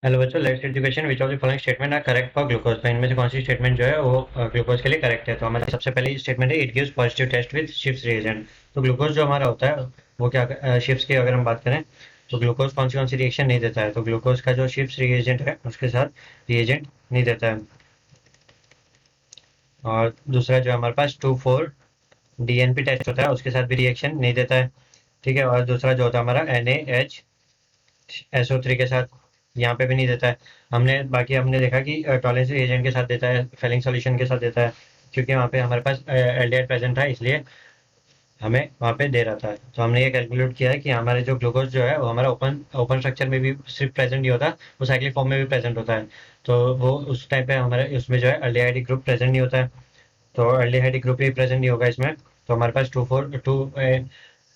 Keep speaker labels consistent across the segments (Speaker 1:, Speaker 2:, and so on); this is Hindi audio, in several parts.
Speaker 1: हेलो बच्चों, let's education which of the following statement are correct for glucose. तो इनमें से कौन सी स्टेटमेंट जो है वो ग्लूकोज के लिए करेक्ट है। तो हमारा सबसे पहले स्टेटमेंट है, it gives positive test with Schiff's reagent. तो ग्लूकोज जो हमारा होता है वो क्या, शिप्स की अगर हम बात करें तो ग्लूकोज कौन सी रिएक्शन नहीं देता है। तो ग्लूकोज का जो शिप्स रिएजेंट है उसके साथ रिएजेंट नहीं देता है। और दूसरा जो हमारे पास 2,4 डीएनपी टेस्ट होता है उसके साथ भी रिएक्शन नहीं देता है। ठीक है। और दूसरा जो होता है हमारा NaHSO3 के साथ, यहाँ पे भी नहीं देता है। हमने देखा कि टॉलेंस एजेंट के साथ देता है, फेलिंग सॉल्यूशन के साथ देता है, क्योंकि वहाँ पे हमारे पास एल्डिहाइड प्रेजेंट था, इसलिए हमें वहाँ पे दे रहा था। तो हमने ये कैलकुलेट किया है कि हमारे जो ग्लूकोज जो है वो हमारा ओपन ओपन स्ट्रक्चर में भी सिर्फ प्रेजेंट नहीं होता, वो साइक्लिक फॉर्म में भी प्रेजेंट होता है। तो वो उस टाइम पे हमारे उसमें जो है एल्डिहाइड ग्रुप प्रेजेंट नहीं होता है। तो एल्डिहाइड ग्रुप ही प्रेजेंट नहीं होगा इसमें। तो हमारे पास two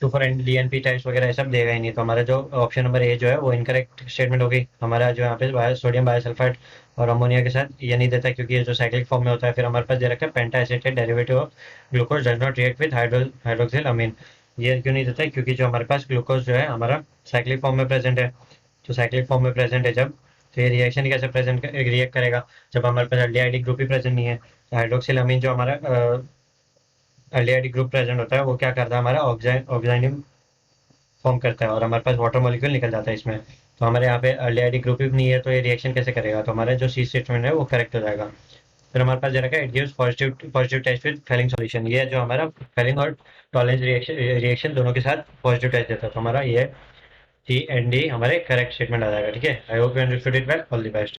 Speaker 1: four and DNP types वगैरह ये सब देगा ही नहीं। तो हमारा जो ऑप्शन नंबर ए जो है वो इनकरेक्ट स्टेटमेंट होगी। हमारा जो यहाँ पे सोडियम बायोसल्फाइड और अमोनिया के साथ ये नहीं देता है, क्योंकि ये जो साइक्लिक फॉर्म में होता है। फिर हमारे पास दे रखा है penta acetate derivative of glucose does not react with hydroxyl amine. ये क्यों नहीं देता है? क्योंकि जो हमारे पास ग्लूकोज जो है हमारा साइक्लिक फॉर्म में प्रेजेंट है। तो साइक्लिक फॉर्म में प्रेजेंट है जब, तो ये रिएक्शन कैसे प्रेजेंट रिएक्ट करेगा जब हमारे पास एल्डिहाइड ग्रुप ही प्रेजेंट नहीं है। हाइड्रोक्सिल अमीन जो हमारा एल्डिहाइड ग्रुप प्रेजेंट होता है वो क्या करता है, हमारा ऑक्सीजन फॉर्म करता है और हमारे पास वाटर मॉलिक्यूल निकल जाता है इसमें। तो हमारे यहाँ पे एल्डिहाइड ग्रुप ही नहीं है, तो ये रिएक्शन कैसे करेगा? तो हमारा जो सी स्टेटमेंट है वो करेक्ट हो जाएगा। फिर हमारे पास दे रखा है, it gives positive test with Fehling solution. ये जो हमारा फेलिंग और टॉलेंस रिएक्शन दोनों के साथ पॉजिटिव टेस्ट देता है। तो हमारा ये सी एंड डी हमारे करेक्ट स्टेटमेंट आ जाएगा। ठीक है। I hope you understood it well. All the best.